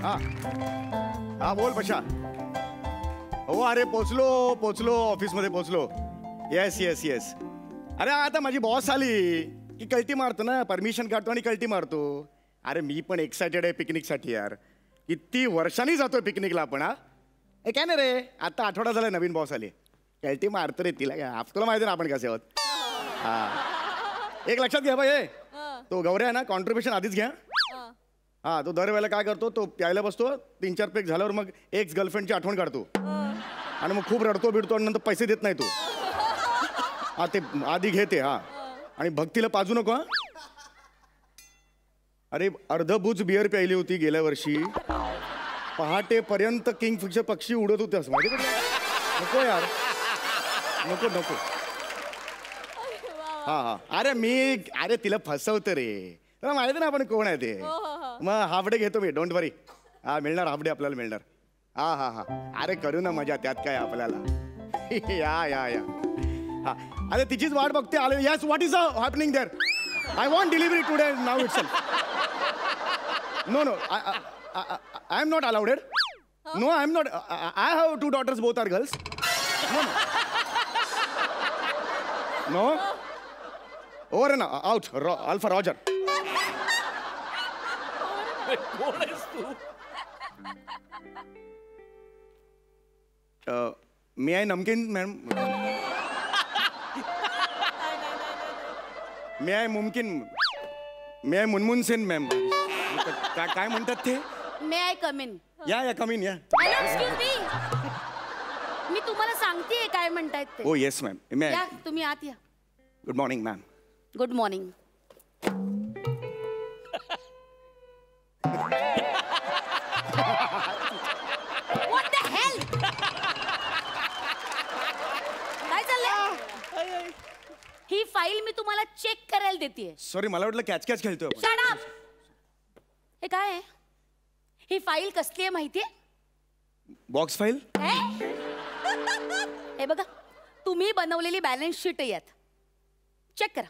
हा हा बोल पशा. हो अरे पोचलो ऑफिसमध्ये पोचलो. Yes yes yes. अरे आता माझी बॉस आली की कल्टी मारतो ना, परमिशन काढतो आणि कल्टी मारतो. अरे मी पण एक्सायटेड आहे पिकनिकसाठी यार. किती वर्षांनी जातोय पिकनिकला आपण. हा हे काय नाही रे, आता आठवडा झाला नवीन बॉस आली. कल्टी मारतो रे तिला काय, तुला माहिती ना आपण कसे आहोत. हा एक लक्षात घ्या भाई, तो गौऱ्या आहे ना कॉन्ट्रीब्युशन आधीच घ्या. हा तो दरवेळेला काय करतो, तो प्यायला बसतो, 3-4 पेक झाल्यावर मग एक्स गर्लफ्रेंडची आठवण काढतो आणि मग खूप रडतो बिडतो आणि नंतर पैसे देत नाही तो. हा ते आधी घेते. हा आणि भक्तीला पाजू नको. हा अरे अर्धबुज बिअर प्यायली होती गेल्या वर्षी, पहाटेपर्यंत किंगफिशर पक्षी उडत होते असं माहिती का. नको यार, नको नको. हा हा अरे तिला फसवतं रे, तुला माहिती ना आपण कोण आहे ते. मग हाफ डे घेतो मी, डोंट वरी. हा मिळणार हाफ डे आपल्याला मिळणार. हा हा हा अरे करू ना मजा, त्यात काय आपल्याला. या या या हा अरे तिचीच वाट बघते. आले. Yes what is happening there. I want delivery today now itself. No no I am not allowed. No I am not. I have 2 daughters, both are girls. No over ना आउट. Alpha roger. कोण आहेस तू? मी आहे नमकीन ma'am. मी आहे मुमकिन. मी आहे Munmun Sen ma'am. काय म्हणतात ते. मे आय कम इन. या कमीन या. Hello excuse me. मी तुम्हाला सांगतेय काय म्हणतायत ते. ओ येस मॅम. या तुम्ही आत या. Good morning ma'am. Good morning. What the hell? काय चाललंय? ही फाईल मी तुम्हाला चेक करायला देते. सॉरी मला वाटलं कॅच कॅच खेळतोय आपण. Shut up. हे काय आहे? ही फाईल कसली आहे माहितीये? Box file. हे बघा, तुम्ही बनवलेली बॅलन्स शीट यात. चेक करा.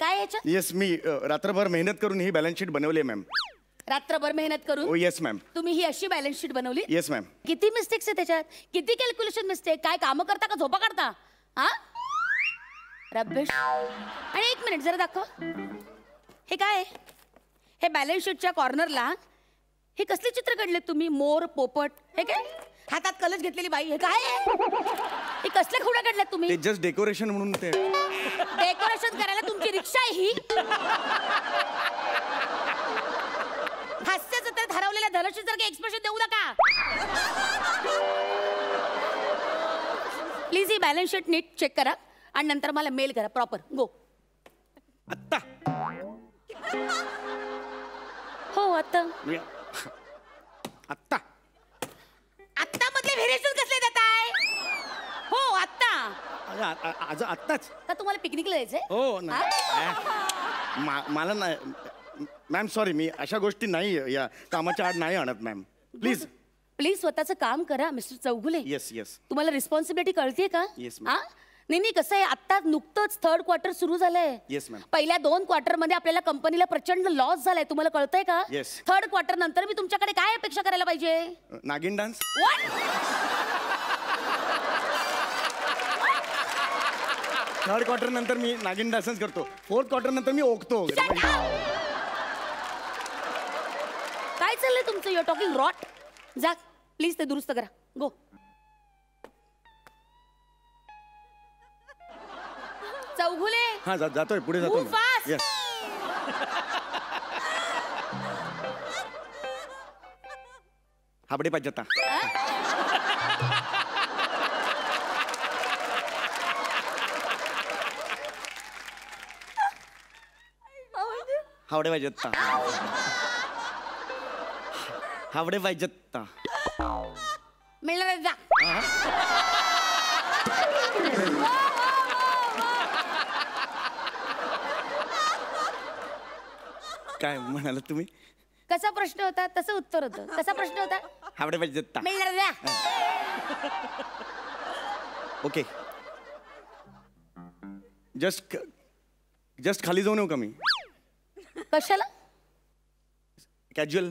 काय याच्यात? येस मी रात्रभर मेहनत करून ही बॅलन्स शीट बनवली आहे मॅम. रात्रभर मेहनत करून? ओ येस मॅम. तुम्ही ही अशी बॅलन्स शीट बनवली? Yes ma'am. किती मिस्टेक्स आहे त्याच्यात? किती कॅल्क्युलेशन मिस्टेक? काय कामं करता का झोपा काढता? हा रब्बिश. आणि एक मिनिट जरा दाखव. हे काय? हे बॅलन्स शीटच्या कॉर्नरला हे कसले चित्र काढले तुम्ही? मोर, पोपट. हे काय? हातात कलश घेतलेली बाई. हे काय? हे कसले खुडा काढल्यात तुम्ही? ते जस्ट डेकोरेशन म्हणून. ते डेकोरेशन करायला तुमची रिक्षा आहे ही? हास्य जत्रेत हरवलेल्या धनश्री सारखे एक्सप्रेशन देऊ नका प्लीज. ही बॅलन्स शीट नीट चेक करा आणि नंतर मला मेल करा प्रॉपर. गो. आत्ता. हो आता. आत्ता. आत्ता मधले व्हेरिएशन कसले देताय? हो आत्ता. आज आत्ताच का तुम्हाला पिकनिकला जायचंय? हो मला नाही मॅम. सॉरी मी अशा गोष्टी नाही या कामाच्या आड नाही आणत मॅम. प्लीज प्लीज स्वतःचं काम करा मिस्टर चौगुले. Yes yes. तुम्हाला रिस्पॉन्सिबिलिटी कळते का? येस हा नाही कसं आहे, आता नुकतंच 3rd क्वार्टर सुरू झालंय. Yes ma'am. पहिल्या 2 क्वार्टरमध्ये आपल्याला कंपनीला प्रचंड लॉस झालाय. तुम्हाला कळतंय का? येस. 3rd क्वार्टर नंतर मी तुमच्याकडे काय अपेक्षा करायला पाहिजे? नागिन डान्स. थर्ड क्वार्टर नंतर मी नागिन डान्सच करतो. 4th क्वार्टर नंतर मी ओकतो. काय चाललंय तुमचं? You're talking rot. जा प्लीज ते दुरुस्त करा. गो. चौगुले. हा जातोय पुढे जातो. Yes. हाबडे पाहिजे आता. हावडे पाहिजे आता. हावडे पाहिजे आता. मिळणार जा. काय म्हणाला तुम्ही? कसा प्रश्न होता तसं उत्तर होतं. कसा प्रश्न होता? हावडे पाहिजे आता. मिळणार जा. ओके. जस्ट खाली जाऊ नये का मी? कशाला? कॅज्युअल.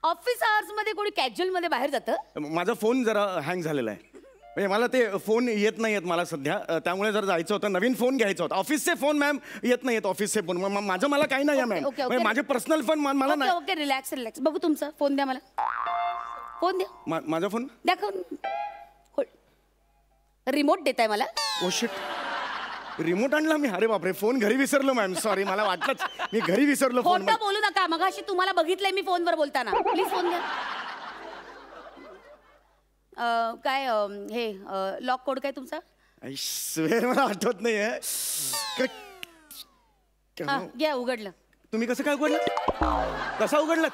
ऑफिस आवर्स मध्ये कोणी कॅज्युअल मध्ये बाहेर जातं? माझा फोन जरा हँग झालेला आहे. म्हणजे मला ते फोन येत नाही आहेत मला सध्या, त्यामुळे जर जायचं होतं, नवीन फोन घ्यायचा होता. ऑफिसचे फोन मॅम येत नाही आहेत, ऑफिसचे फोन. माझं मला काही नाही आहे मॅम. म्हणजे माझे पर्सनल फोन मला नाही. Okay relax relax. बघू तुमचा फोन द्या मला. फोन द्या. माझा फोन दाखव. रिमोट देताय मला? ओ शिट, रिमोट आणला मी. अरे बापरे, फोन घरी विसरलो मॅम. सॉरी, मला वाटलंच मी घरी विसरलो फोन. खोटं बोलू नका. मगाशी तुम्हाला बघितलंय मी फोनवर बोलताना. प्लीज फोन द्या. काय हे लॉक कोड काय तुमचा? मला आठवत नाहीये. घ्या, उघडलं. तुम्ही कसं काय उघडलं? कसा उघडलं?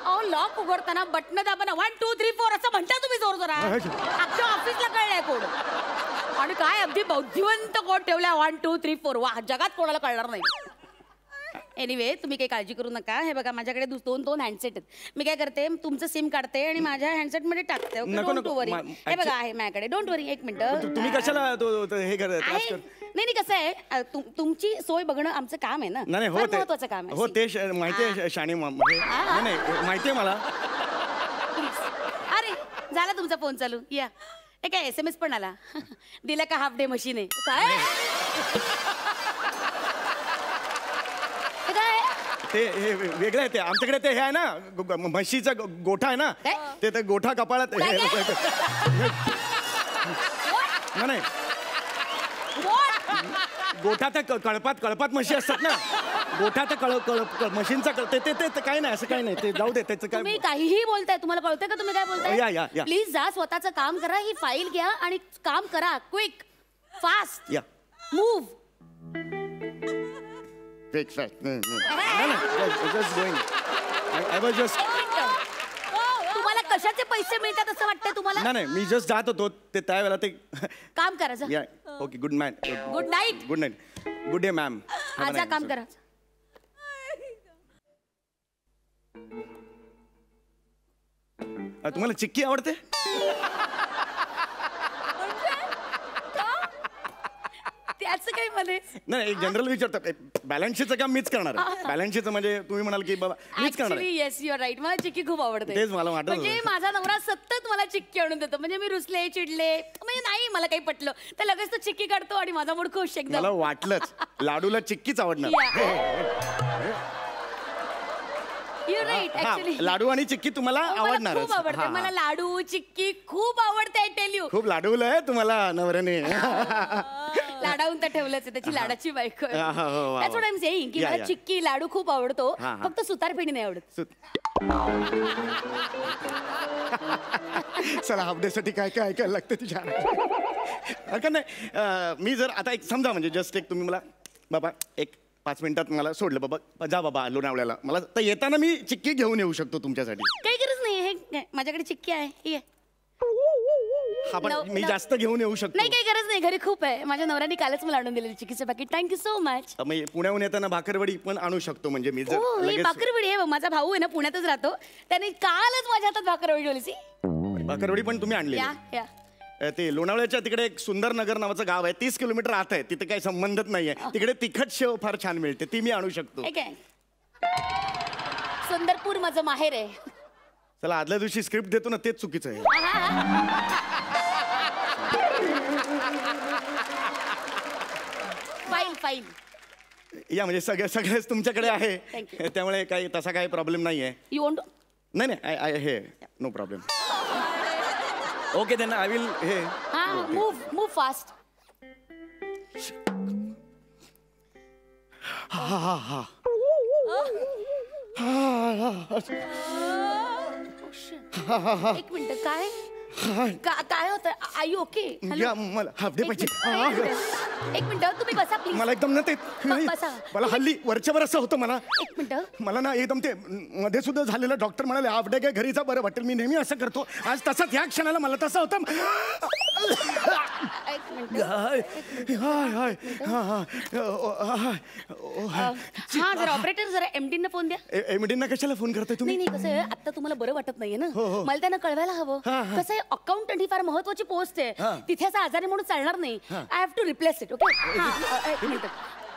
अहो लॉक उघडताना बटन दाबा. 1 2 3 4 असं म्हणता तुम्ही जोर जोरात. अख्ख्या ऑफिसला कळलंय कोड. आणि काय अगदी बौद्धिवंत कोड ठेवलाय. 1 2 3 4. वा, जगात कोणाला कळणार नाही. एनिवे, तुम्ही काही काळजी करू नका. हे बघा, माझ्याकडे दोन हँडसेट आहेत. मी काय करते, तुमचं सिम काढते आणि माझ्या हँडसेट मध्ये टाकते. डोंट वरी. हे बघा, आहे माझ्याकडे. डोंट वरी. एक मिनिट. तुम्ही कशाला हे करत? नाही कसं आहे, तुमची सोय बघणं आमचं काम आहे ना. नाही हो, महत्वाचं काम आहे. हो ते माहिती आहे शाणी. नाही माहिती आहे मला. अरे झाला तुमचा फोन चालू. या, हे काय SMS पण आला. दिला का हाफ डे मशीन आहे काय? ते हे वेगळं आहे. ते आमच्याकडे ते हे आहे ना, म्हशीचा गोठा आहे ना, ते गोठा कपाळात. नाही गोठा त्या कळपात म्हशी असतात ना. गोठा त्या म्हशींचा ते काही नाही, असं काही नाही. ते जाऊ दे. त्याचं तुम्ही काहीही बोलताय. तुम्हाला कळतंय का तुम्ही काय बोलताय? या. प्लीज जा, स्वतःचं काम करा. ही फाईल घ्या आणि काम करा. Quick, fast. या, मूव. तुम्हाला कशाचे पैसे मिळतात असं वाटतंय तुम्हाला? नाही मी जस्ट जात होतो ते त्यावेळेला ते काम करा. Okay, good night. Good night. Good night. Good day ma'am. आजा काम करा. तुम्हाला चिक्की आवडते? त्याचं काही मध्ये नाही, एक जनरल विचारतो. बॅलन्स शीटचं काम मीच करणार आहे. बॅलन्स शीटचं म्हणजे तुम्ही म्हणाल की बाबा मीच करणार आहे. Yes, you are right. मला चिक्की खूप आवडते. तेच मला वाटत. म्हणजे माझा नवरा सतत मला चिक्की आणून देतो. म्हणजे मी रुसले, चिडले, म्हणजे नाही मला काही पटलं तर लगेच तो चिक्की काढतो आणि माझा मूड खुश एकदम. मला वाटलंच लाडूला चिक्कीच आवडणार. You right. ऍक्च्युली लाडू आणि चिक्की तुम्हाला आवडणार. खूप आवडते मला. लाडू चिक्की खूप आवडते. I tell you. खूप लाडवलंय तुम्हाला नवऱ्याने. लाडावून तर ठेवलंच आहे. त्याची लाडाची बायको आहे. हो, That's what I'm saying, की मला चिक्की लाडू खूप आवडतो. फक्त सुतारफेणी नाही आवडत. चला, हाफ डे साठी काय काय ऐकायला लागतं तुझ्या. हरकत नाही. मी जर आता एक समजा, म्हणजे जस्ट एक तुम्ही मला बाबा एक 5 मिनिटात मला सोडलं, बाबा जा बाबा लोणावळ्याला, मला तर येताना मी चिक्की घेऊन येऊ शकतो तुमच्यासाठी. काही गरज नाही. हे माझ्याकडे चिक्की आहे. ही आहे. हा, पण मी जास्त घेऊन येऊ शकतो. नाही, काही गरज नाही. घरी खूप आहे. माझ्या नवऱ्याने कालच मला आणून दिलेली चिक्कीचं पॅकेट. Thank you so much. मग पुण्याहून येताना भाकरवडी पण आणू शकतो. म्हणजे मी जर भाकरवडी आहे. माझा भाऊ आहे ना, पुण्यातच राहतो. त्याने कालच माझ्या हातात भाकरवडी ठेवली. भाकरवडी पण तुम्ही आणली? ते लोणावळ्याच्या तिकडे एक सुंदर नगर नावाचं गाव आहे, 30 किलोमीटर आत आहे. तिथे काही संबंधच नाहीये. तिकडे तिखट शेव फार छान मिळते, ती मी आणू शकतो. सुंदरपूर माझं माहेर आहे. चला, आदल्या दिवशी स्क्रिप्ट देतो ना, तेच चुकीचं आहे. फाईल या, म्हणजे सगळेच तुमच्याकडे आहे, त्यामुळे काही तसा काही प्रॉब्लेम नाहीये. You want? नाही I have no problem. Okay then I will. Hey move fast. एक मिनिट. काय होतं? I you okay? मला हाफ डे पाहिजे. एक मिनिट, तुम्ही बसा प्लीज. मला एकदम ना ते मला हल्ली वरच्यावर असं होतं. एक मिनिट. मला ना एकदम ते मध्ये सुद्धा झालेलं. डॉक्टर म्हणाले हाफ डे काय घरीचा बरं वाटेल. मी नेहमी असं करतो. आज तसंच ह्या क्षणाला मला तसं होतं. जरा ऑपरेटर, जरा एमडीना फोन द्या. एमडीना कशाला फोन करताय तुम्ही? नाही कसं आहे, आता तुम्हाला बरं वाटत नाहीये ना, मला त्यांना कळवायला हवं. कसं आहे, अकाउंटंट ही फार महत्वाची पोस्ट आहे. तिथे असं आजारी म्हणून चालणार नाही. I have to replace it. Okay, एक मिनिट.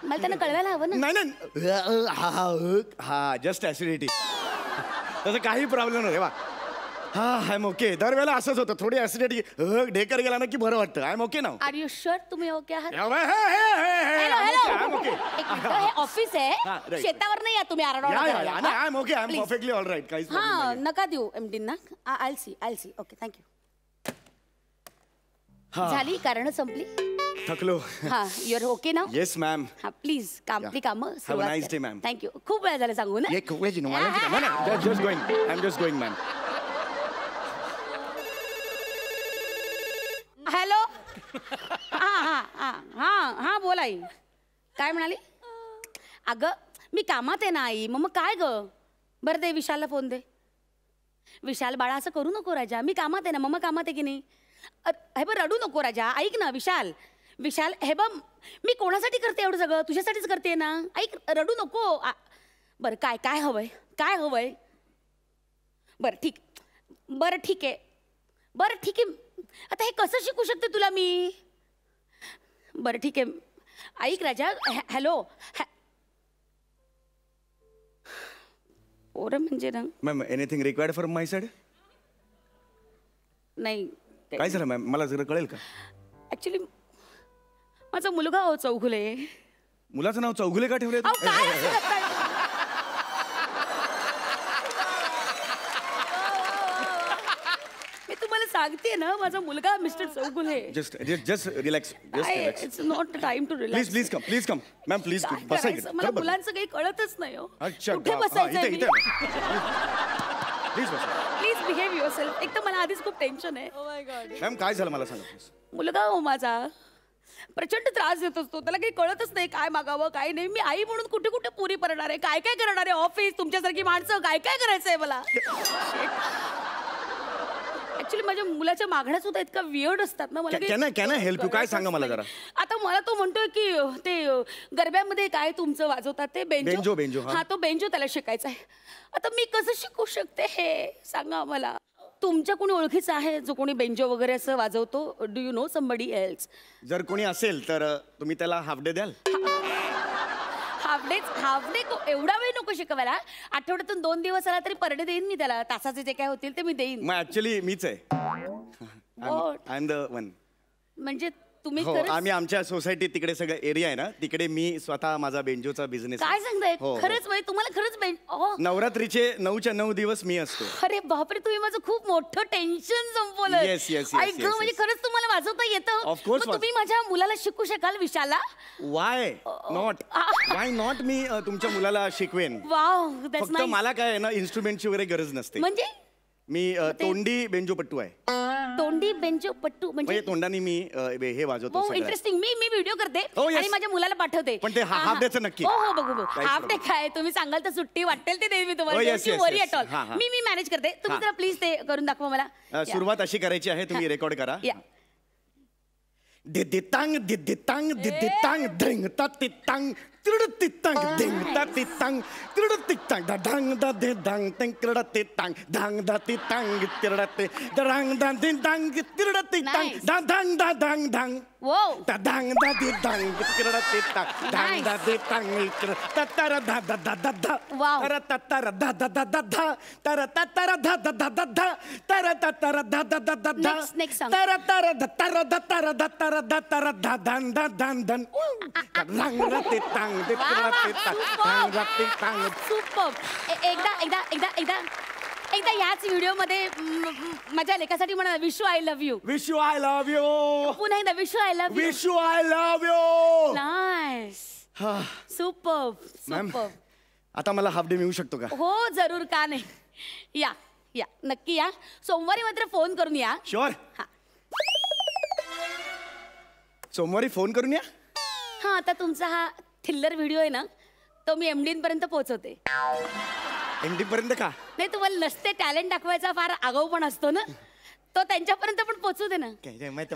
मला त्यांना कळवायला हवं ना. नाही हा जस्ट ऍसिडिटी. तसं काही प्रॉब्लेम नाही वा. हा आय एम ओके. दरवेळेला असंच होतं, थोडी ऍसिडिटी ढेकर गेला ना की बरं वाटतं. आय एम ओके ना. आर यू शुअर तुम्ही ओके आहात? हॅलो एक मिनिट, हे ऑफिस हा, आहे, right. शेतावर नाही या तुम्ही आरडाओरडा. I am okay. I am perfectly all right. काहीच problem हा नाहीये. नका देऊ एमडी ना. I see okay thank you. हा. झाली कारण संपली. थकलो. हा युअर ओके ना. Yes ma'am. हा प्लीज आपली कामं Have a nice day, ma'am. Thank you. खूप वेळ झाला सांगू ना. ये खूप वेळ just going. I am just going ma'am. Hello. हा बोल आई. काय म्हणाली? अगं मी कामात आहे ना आई. मग काय ग. बरं दे विशालला फोन दे. विशाल बाळा असं करू नको राजा, मी कामात आहे ना. मम्मा कामात आहे की नाही. हे बघ रडू नको राजा. ऐक ना विशाल. विशाल हे बघ मी कोणासाठी करते एवढं सगळं, तुझ्यासाठीच करते ना. ऐक रडू नको. बरं काय हवंय, काय हवंय. बरं ठीक आहे. आता हे कसं शिकू शकते तुला मी. बरं ठीक आहे. ऐक राजा. हॅलो. ओरं म्हणजे ना. Ma'am anything required from my side. नाही काय झालं मॅम, मला जरा कळेल का. ऍक्च्युली माझा मुलगा हो चौघुले. मुलाचं नाव चौगुले का ठेवले. काय असं करताय? मी तुम्हाला सांगते ना माझा मुलगा mister Chougule. Just relax. It's not time to relax. Please come ma'am please बसा. मला मुलांचं काही कळतच नाही हो. अच्छा कुठे बसायचं इथे प्लीज बसा. Please behave yourself. एक तर मला आधीच खूप टेन्शन आहे. मॅम काय झालं मला सांगा प्लीज. मुलगा हो माझा प्रचंड त्रास देत असतो. त्याला काही कळतच नाही काय मागावं काय नाही. मी आई म्हणून कुठे कुठे पुरी करणार आहे, काय करणार आहे. ऑफिस तुमच्यासारखी माणसं काय करायचंय मला. ऍक्च्युली माझ्या मुलाच्या मागण्या सुद्धा इतका वियर्ड असतात ना. मला कॅन आय हेल्प यू. काय सांगा मला जरा. आता मला तो म्हणतोय की ते गरब्यामध्ये काय तुमचं वाजवतात ते बेंजो. हा तो बेंजो त्याला शिकायचा आहे. आता मी कसं शिकू शकते हे सांगा मला. तुमच्या कोणी ओळखीचं आहे जो कोणी बेंजो वगैरे असं वाजवतो. Do you know somebody else. जर कोणी असेल तर तुम्ही त्याला हाफ डे द्याल. हाफ डे एवढा वेळ नको शिकवायला. आठवड्यातून 2 दिवस आला तरी पर डे देईन मी त्याला. तासाचे जे काय होतील ते मी देईन. मग ऍक्च्युली मीच आहे. I am the one. म्हणजे तुम्ही हो आम्ही आमच्या सोसायटीत तिकडे सगळं एरिया आहे ना तिकडे मी स्वतः माझा बेंजोचा बिझनेस. काय सांगताय. हो. खरंच म्हणजे तुम्हाला खरंच नवरात्रीचे 9च्या 9 दिवस मी असतो. अरे बापरे तुम्ही माझं खूप मोठं टेन्शन संपवलं. Yes. म्हणजे खरंच तुम्हाला वाजवता येतं. Of course. मग तुम्ही माझ्या मुलाला शिकू शकाल विशालला. वाय नॉट मी तुमच्या मुलाला शिकवेन. वाव फक्त मला काय आहे ना इन्स्ट्रुमेंटची वगैरे गरज नसते. म्हणजे मी तोंडी बेंजोपट्टू आहे. तोंडी बेंजो पट्टू म्हणजे तोंडाने मी हे वाजवतो. इंटरेस्टिंग. मी व्हिडिओ करते आणि माझ्या मुलाला पाठवते. पण ते हाफ डेचं नक्की. हो बघू हाफ डे काय तुम्ही सांगाल तर सुट्टी वाटेल ते देईन मी तुम्हाला. वरी ॲट ऑल. मी मॅनेज करते. तुम्ही जरा प्लीज ते करून दाखवा मला. सुरुवात अशी करायची आहे तुम्ही रेकॉर्ड करा. दिदितांग दिदितांग दिदितांग धिंग तितांग तितांग धिंग तितांग तितांग ढांग दा दे धांग तिंग तितांग धांग दा तितांग तिरडते दरांग दा दिंदांग तिरडतितांग दा धांग दा धांग धांग वो दा धांग दा दितांग तिरडतितांग धांग दा दितांग ततर दा दा दा दा दा तर ततर दा दा दा दा दा तर ततर दा दा दा दा दा तर ततर दा दा दा दा दा नेक्स्ट सॉन्ग. तर तर दा तर दा तर दा तर दा तर दा धान दा धान धन रंग रते तांग दे रते तांग रते तांग. एकदा याच व्हिडिओ मध्ये माझ्या लेखासाठी म्हणा wish you I love you. Wish you I love you. पुन्हा एकदा wish you I love you. Wish you I love you. Nice. Super. आता मला हाफ डे मिळू शकतो का. हो जरूर का नाही. या नक्की या. सोमवारी मात्र फोन करून या. शुअर. सोमवारी फोन करून या. हा आता तुमचा हा थिल्लर व्हिडिओ आहे ना तो मी MD पर्यंत पोहोचवते. MD पर्यंत का. नाही तुम्हाला नसते टॅलेंट दाखवायचा फार आगाऊ पण असतो ना तो त्यांच्यापर्यंत पण पोहोचू दे ना. नाही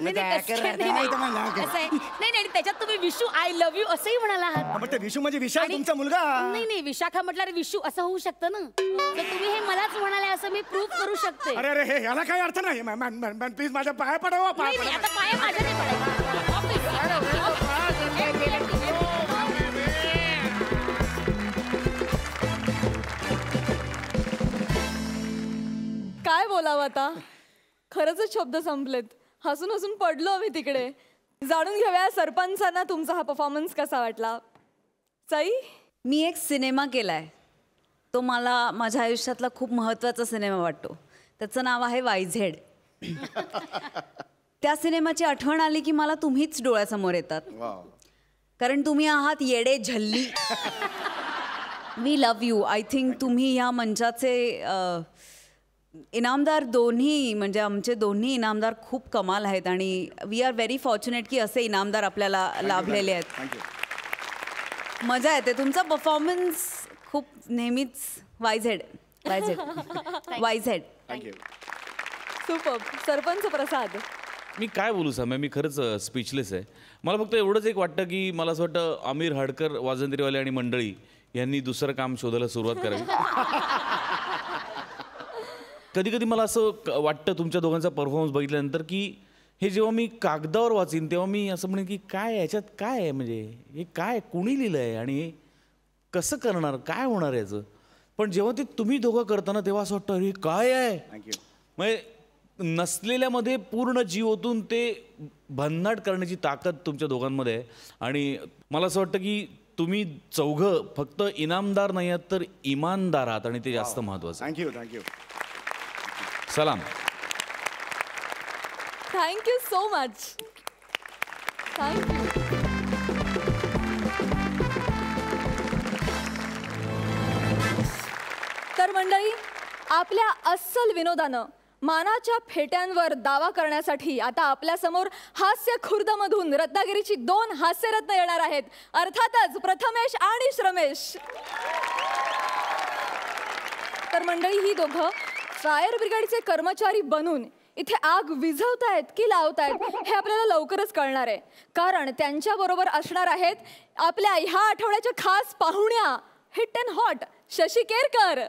त्याच्यात तुम्ही विशू आय लव्ह यू असंही म्हणाला आहात. विशू म्हणजे विशाल तुमचा मुलगा. नाही विशाखा म्हटल्यावर विशू असं होऊ शकतं ना. तर तुम्ही हे मलाच म्हणाले असं मी प्रूव्ह करू शकते. अरे हे याला काही अर्थ नाही. प्लीज माझ्या पाया पडावा. आता पाया माझ्या नाही पडायचा. बोलावं आता. खरंच शब्द संपलेत. हसून हसून पडलो आम्ही तिकडे. जाणून घेऊया सरपंचांना तुमचा हा परफॉर्मन्स कसा वाटला. सई, मी एक सिनेमा केलाय. तो मला माझ्या आयुष्यातला खूप महत्त्वाचा सिनेमा वाटतो. त्याचं नाव आहे वायझेड. त्या सिनेमाची आठवण आली की मला तुम्हीच डोळ्यासमोर येतात. कारण तुम्ही आहात येडे झल्ली. We love you. I think तुम्ही ह्या मंचाचे इनामदार दोन्ही, म्हणजे आमचे दोन्ही इनामदार खूप कमाल आहेत आणि वी आर व्हेरी फॉर्च्युनेट की असे इनामदार आपल्याला लाभलेले आहेत. मजा येते. तुमचा परफॉर्मन्स खूप नेहमीच YZ YZ YZ. Thank you. Super. Sarpanch Prasad, मी काय बोलू साम्या, मी खरंच स्पीचलेस आहे. मला फक्त एवढंच एक वाटतं की मला असं वाटतं आमिर हडकर वाजंत्रीवाले आणि मंडळी यांनी दुसरं काम शोधायला सुरुवात करावी. कधी कधी मला असं वाटतं तुमच्या दोघांचा परफॉर्मन्स बघितल्यानंतर की हे जेव्हा मी कागदावर वाचीन तेव्हा मी असं म्हणेन की काय याच्यात काय आहे, म्हणजे हे काय कोणी लिहिलं आहे आणि हे कसं करणार, काय होणार याचं. पण जेव्हा ते तुम्ही दोघं करताना तेव्हा असं वाटतं अरे काय आहे. थँक्यू. म्हणजे नसलेल्यामध्ये पूर्ण जीव ओतून ते भन्नाट करण्याची ताकद तुमच्या दोघांमध्ये आहे. आणि मला असं वाटतं की तुम्ही चौघं फक्त इनामदार नाही आहात तर इमानदार आहात आणि ते जास्त महत्त्वाचं. थँक्यू. थँक्यू. सलाम. Thank you so much. थँक्यू. तर मंडळी, आपल्या अस्सल विनोदानं मानाच्या फेट्यांवर दावा करण्यासाठी आता आपल्यासमोर हास्य खुर्दमधून रत्नागिरीची 2 हास्यरत्न येणार आहेत. अर्थातच प्रथमेश आणि श्रमेश. तर मंडळी, ही दोघं फायर ब्रिगेडचे कर्मचारी बनून इथे आग विझवतायत की लावतायत हे आपल्याला लवकरच कळणार आहे. कारण त्यांच्याबरोबर असणार आहेत आपल्या ह्या आठवड्याच्या खास पाहुण्या hit and hot Shashi Kerkar.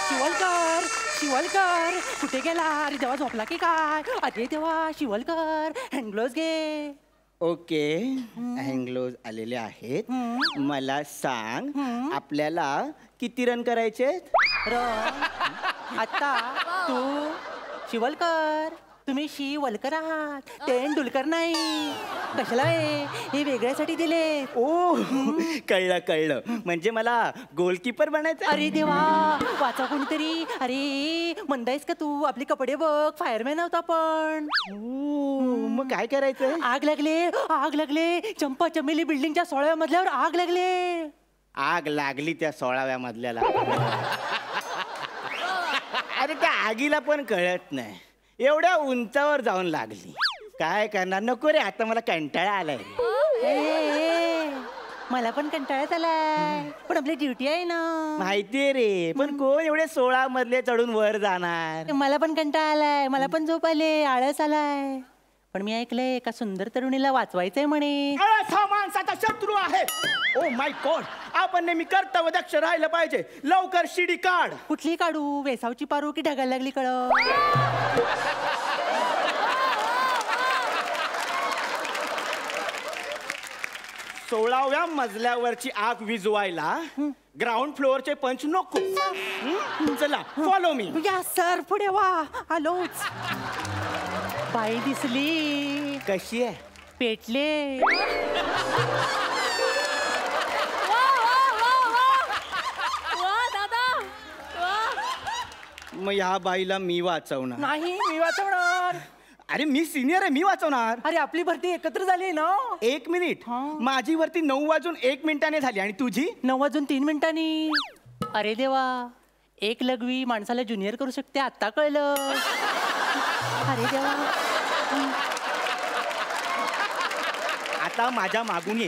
Shivalkar, Shivalkar कुठे गेला? अरे देवा, झोपला की काय? अरे देवा, शिवलकर हँड घे. ओके, हँग्लोज आलेले आहेत. मला सांग, आपल्याला किती रन करायचे? आता तू शिवलकर, तुम्ही शिवलकर आहात, तेंडुलकर नाही. कशाला हे वेगळ्यासाठी दिले? ओ, कळलं कळलं. म्हणजे मला गोलकीपर बनायचं. अरे देवा, वाचा कोणीतरी. अरे मंदायस का तू? आपले कपडे बघ, फायरमॅन आहोत आपण. मग काय करायचं? आग लागले, आग लागले. चंपा चमेली बिल्डिंगच्या 16व्या मजल्यावर आग लागले. आग लागली त्या 16व्या मजल्याला. अरे त्या आगीला पण कळत नाही, एवढ्या उंचावर जाऊन लागली. काय करणार? नको रे, आता मला कंटाळा आलाय. मला पण कंटाळ्यात आलाय, पण आपली ड्युटी आहे ना. माहितीये रे, पण कोण एवढे 16 मजले चढून वर जाणार? मला पण कंटाळा आलाय, मला पण झोप आले, आळस आलाय. पण मी ऐकलंय एका सुंदर तरुणीला वाचवायचंय म्हणे. आळस हा माणसाचा शत्रू आहे. ओ माय गॉड, आपण नेहमी कर्तव्य दक्ष राहिलं पाहिजे. लवकर शिडी काढ. कुठली काढू? वेसावची पारू की ढगायला लागली कळ? 16व्या मजल्यावरची आग विझवायला ग्राउंड फ्लोअरचे पंच नको. चला, फॉलो मी. या सर, पुढे वा. आलोच. बाई दिसली. कशी आहे? पेटले. मग ह्या बाईला मी वाचवणार. नाही, मी वाचवणार. अरे मी सिनियर आहे, मी वाचवणार. अरे आपली भरती एकत्र झाली ना. 1 मिनिट. माझी वरती 9:01 झाली आणि तुझी 9:03. अरे देवा, एक लघवी माणसाला ज्युनियर करू शकते, आता कळलं. अरे देवा. आता माझ्या मागून ये.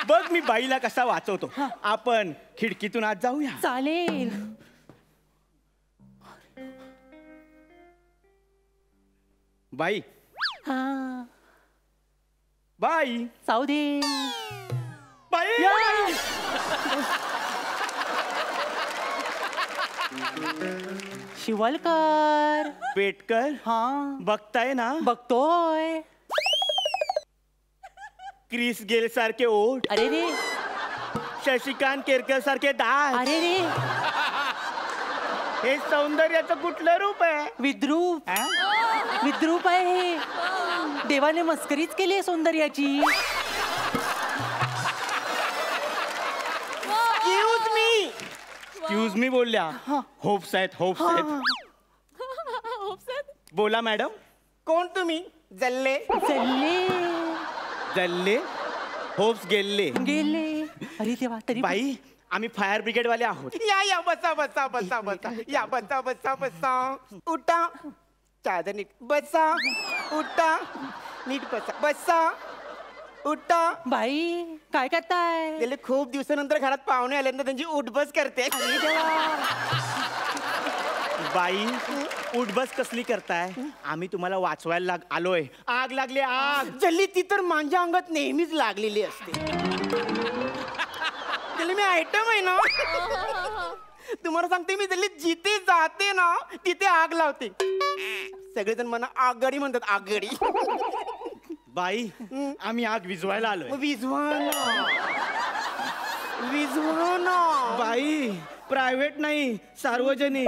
बघ मी बाईला कसा वाचवतो. आपण खिडकीतून आत जाऊया. चालेल. बाई, हा, बाई, जाऊ दे. बाई. शिवलकर. पेटकर. हा, बघताय ना? बघतोय. क्रिस गेल सारखे ओठ, अरे रे शशिकांत केरकर सारखे दात. अरे रे हे सौंदर्याचं कुठलं रूप आहे? विद्रूप हा? विद्रूप आहे हे. देवाने मस्करीच केली आहे सौंदर्याची. एक्सक्यूज मी बोलल्या. होप्स आहेत, होप्स आहेत. बोला मॅडम. कोण तुम्ही? जल्ले चालले जल्ले होप्स गेल्ले. गेले. अरे देवा तरी बाई आम्ही फायर ब्रिगेड वाले आहोत. या बसा बसा बसा बसा या बसा बसा बसा उठा चादर नीट बसा उठा नीट बसा उठा. बाई काय करताय? गेले खूप दिवसानंतर घरात पाहुणे आल्यानंतर त्यांची उठबस करते. अरे देवा बाई उठबस कसली करताय? आम्ही तुम्हाला वाचवायला आलोय. आग लागली आग. जल्ली ती तर माझ्या अंगात नेहमीच लागलेली असते. जल्ली मी आयटम आहे ना. तुम्हाला सांगते मी जल्ली जिथे जाते ना तिथे आग लावते. सगळेजण मला आगगाडी म्हणतात. आगगाडी. बाई आम्ही आग विझवायला आलोय. विझवा ना बाई प्रायव्हेट नाही सार्वजनिक.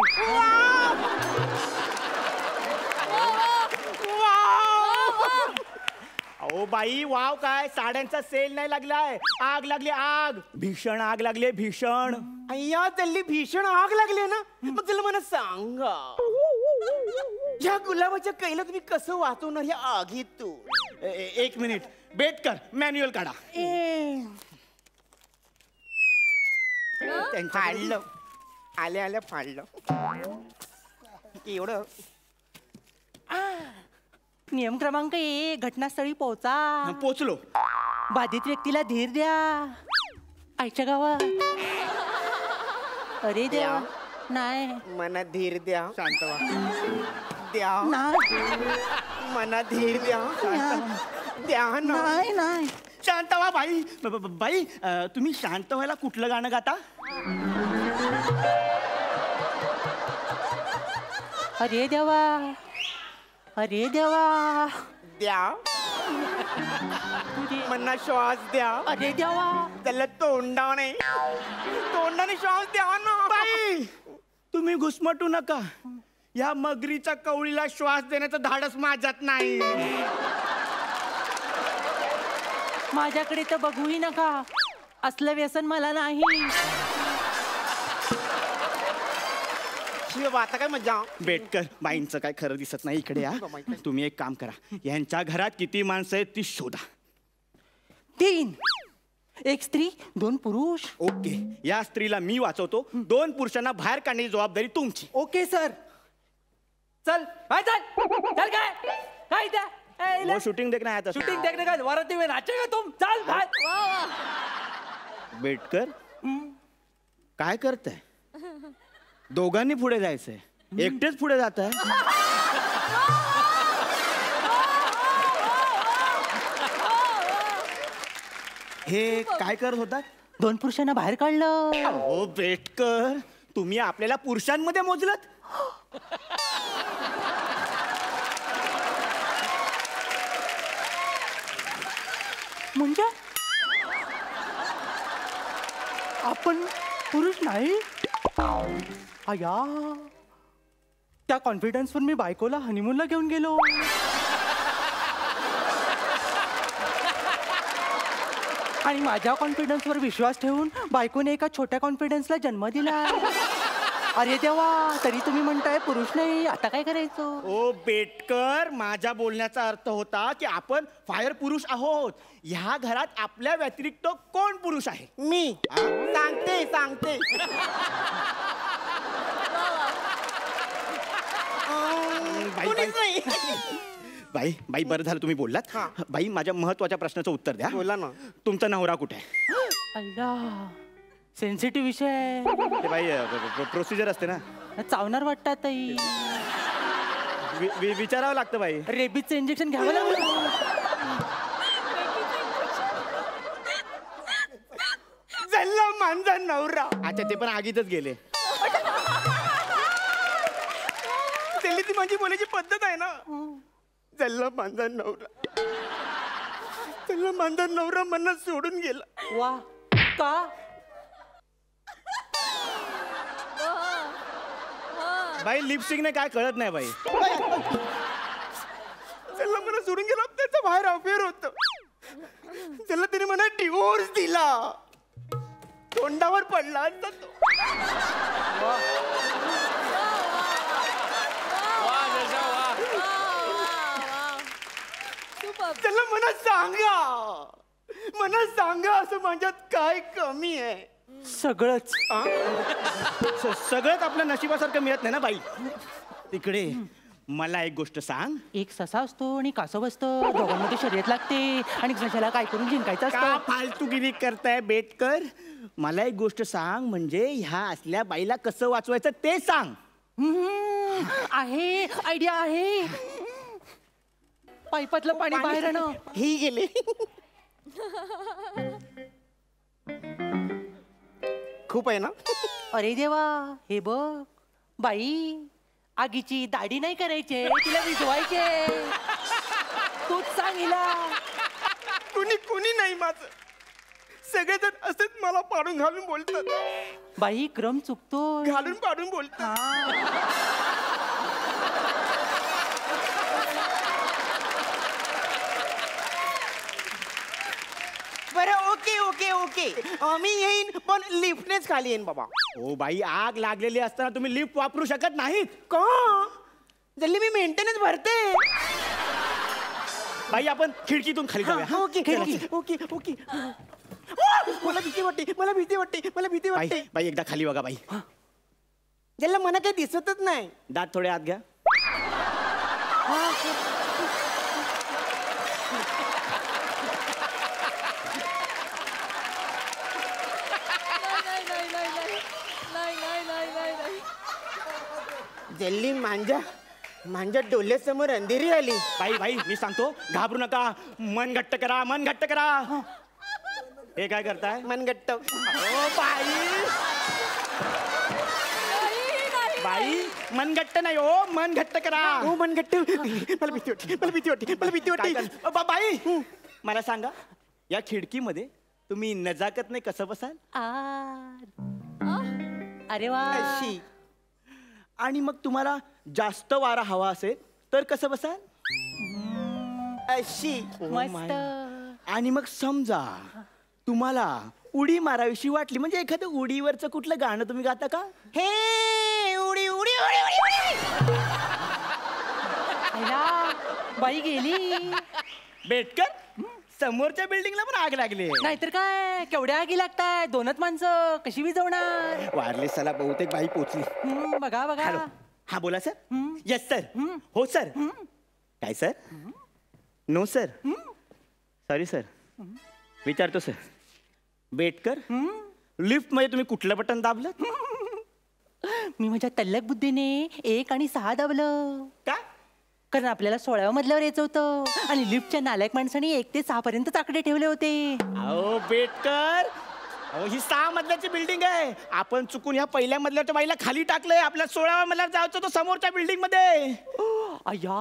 अहो बाई वाव काय साड्यांचा सेल नाही लागलाय. आग लागली आग. भीषण आग लागली भीषण. अय्या जल्ली भीषण आग लागली ना. मग तुला मला सांगा या गुलाबाच्या कैला तुम्ही कसं वाचवणार या आगीतून? एक मिनिट बेटकर मॅन्युअल काढा. फाडलं आल्या आल्या फाडलं. एवढं नियम क्रमांक 1 घटनास्थळी पोहोचा. पोचलो. बाधित व्यक्तीला धीर द्या. आईच्या गावात. अरे देवा नाही मनात धीर द्या. शांत व्हा. द्या नाही मनात धीर द्या. द्या ना. नाही नाही शांत व्हा बाई. बाई तुम्ही शांत व्हायला कुठलं गाणं गाता? अरे देवा अरे देवा द्या मनात श्वास द्या. अरे देवा त्याला तोंडाने श्वास द्या ना. बाई तुम्ही घुसमटू नका. या मगरीच्या कवळीला श्वास देण्याचं धाडस माझ्यात नाही. माझ्याकडे तर बघूही नका. असलं व्यसन मला नाही. शिव आता काय मजा. बेटकर बाईंचं काय खरं दिसत नाही. इकडे या. तुम्ही एक काम करा. यांच्या घरात किती माणसं आहेत ती शोधा. 3 एक स्त्री 2 पुरुष. ओके या स्त्रीला मी वाचवतो. 2 पुरुषांना बाहेर काढण्याची जबाबदारी तुमची. Okay sir. चल हाय चल चल काय त्या वो शूटिंग देखना आया था. शूटिंग देखने का वराती में नाचेगा तुम. चल भाई. बेटकर काय करताय? दोघांनी पुढे जायचंय. एकटेच पुढे जात आहे. हे काय करत होतात? 2 पुरुषांना बाहेर काढलं. हो बेटकर तुम्ही आपल्याला पुरुषांमध्ये मोजलत. म्हणजे आपण पुरुष नाही. अया त्या कॉन्फिडन्सवर मी बायकोला हनीमूनला घेऊन गेलो. आणि माझ्या कॉन्फिडन्सवर विश्वास ठेवून बायकोने एका छोट्या कॉन्फिडन्सला जन्म दिला. अरे देवा तरी तुम्ही म्हणताय पुरुष नाही. आता काय करायचं? ओ बेटकर माझ्या बोलण्याचा अर्थ होता की आपण फायर पुरुष आहोत. ह्या घरात आपल्या व्यतिरिक्त कोण पुरुष आहे? मी सांगते कोणीच नाही. बाई बाई बरं झालं तुम्ही बोललात. बाई माझ्या महत्वाच्या प्रश्नाचं उत्तर द्या. बोला ना. तुमचा नवरा कुठे आहे? अय्या सेन्सिटिव्ह विषय. ते बाई प्रोसिजर असते ना. चावणार वाटतात ताई. विचारावं लागतं बाई. रेबीजचं इंजेक्शन घ्यावं लागलं. जल्ला माझा नवरा. अच्छा ते पण आगीतच गेले. जल्ली ती माझी बोलायची पद्धत आहे ना. जल्ला माझा नवरा. त्याला माझा नवरा मला सोडून गेला. वा का? बाई लिपस्टिक ने काय कळत नाही बाई. त्याला मला सोडून गेला. त्याचा बाहेर अफेअर होत. त्याला त्याने मला डिवोर्स दिला. तोंडावर पडला असता तो. त्याला मला सांगा असं माझ्यात काय कमी आहे. सगळंच. सगळंच आपल्या नशिबासारखं मिळत नाही ना बाई. तिकडे मला एक गोष्ट सांग. एक ससा असतो आणि कासव असतं, दोघांमध्ये शर्यत लागते आणि सशाला काय करून जिंकायचं का असतं. फालतूगिरी करताय बेटकर? मला एक गोष्ट सांग, म्हणजे ह्या असल्या बाईला कसं वाचवायचं ते सांग. आहे आयडिया आहे. पाईपातलं पाणी बाहेर आणं. ही गेले. खूप आहे ना. अरे देवा, हे बघ बाई, आगीची दाढी नाही करायचे, तिला विझवायचे. तूच सांग हिला. कुणी नाही माझं. सगळेजण असेच मला पाडून घालून बोलतात. बाई क्रम चुकतो. घालून पाडून बोलतात. बरं ओके ओके ओके मी येईन पण लिफ्टनेच खाली येईन बाबा. ओ बाई, आग लागलेली असताना तुम्ही लिफ्ट वापरू शकत नाहीत का? जल्ली मी मेंटेनन्स भरते. बाई. आपण खिडकीतून खाली जाऊया. हा? ओके खिडकी. Okay okay. मला भीती वाटते. बाई एकदा खाली बघा बाई. ज्याला मला काही दिसतच नाही. दात थोडे आत घ्या. जल्ली माझ्या डोळ्यासमोर अंधेरी आली. बाई मी सांगतो, घाबरू नका. मन घट्ट करा, मन घट्ट करा. हे काय करताय? मनगट्ट. ओ बाई, मन घट्ट नाही हो, मन घट्ट करा. हो मनगट्ट. मला भीती वाटते. बाई मला सांगा, या खिडकीमध्ये तुम्ही नजाकत नाही कसं बसाल? अरे वा. अशी. आणि मग तुम्हाला जास्त वारा हवा असेल तर कसं बसाल? अशी. मस्त. आणि मग समजा तुम्हाला उडी मारावीशी वाटली, म्हणजे एखादं उडीवरचं कुठलं गाणं तुम्ही गाता का? हे उडी उडी उडी उडी. आयला, बाई गेली. बेटकर, समोरच्या बिल्डिंगला पण आग लागली. नाहीतर काय, केवढ्या आगी लागताय. दोनच माणसं कशी विजवणार. वारलेसाला बहुतेक बाई पोचली. बघा बघा. हॅलो, हा बोला सर. Yes sir. हो सर. काय sir? No sir. Sorry sir. विचारतो सर. बेटकर, लिफ्ट मध्ये तुम्ही कुठलं बटन दाबलं? मी माझ्या तल्लक बुद्धीने 1 आणि 6 दाबलं. का? कारण आपल्याला 16व्या मजल्यावर यायचं होतं आणि लिफ्टच्या नालायक माणसाने 1 ते 6 पर्यंत आकडे ठेवले होते. अहो बेटकर, अहो ही 6 मजल्याची बिल्डिंग आहे. आपण चुकून ह्या पहिल्या मजल्याच्या बाईला खाली टाकलंय. आपल्या 16व्या मजल्यावर जायचं होतं समोरच्या बिल्डिंग मध्ये. अय्या,